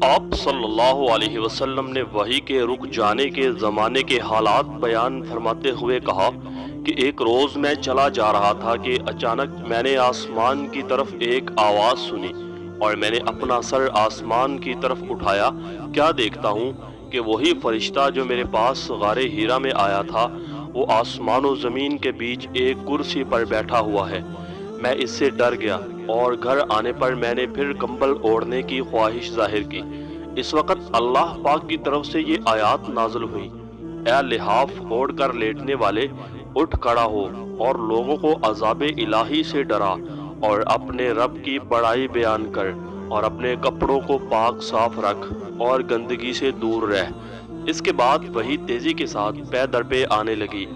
آپ صلی اللہ علیہ وسلم نے وحی کے رک جانے کے زمانے کے حالات بیان فرماتے ہوئے کہا کہ ایک روز میں چلا جا رہا تھا کہ اچانک میں نے آسمان کی طرف ایک آواز سنی اور میں نے اپنا سر آسمان کی طرف اٹھایا۔ کیا دیکھتا ہوں کہ وہی فرشتہ جو میرے پاس غار ہیرا میں آیا تھا وہ آسمان و زمین کے بیچ ایک کرسی پر بیٹھا ہوا ہے۔ میں اس سے ڈر گیا اور گھر آنے پر میں نے پھر کمبل اوڑھنے کی خواہش ظاہر کی۔ اس وقت اللہ پاک کی طرف سے یہ آیات نازل ہوئی: اے لحاف اوڑھ کر لیٹنے والے، اٹھ کھڑا ہو اور لوگوں کو عذاب الہی سے ڈرا اور اپنے رب کی بڑائی بیان کر اور اپنے کپڑوں کو پاک صاف رکھ اور گندگی سے دور رہ۔ اس کے بعد وہی تیزی کے ساتھ پے در پے آنے لگی۔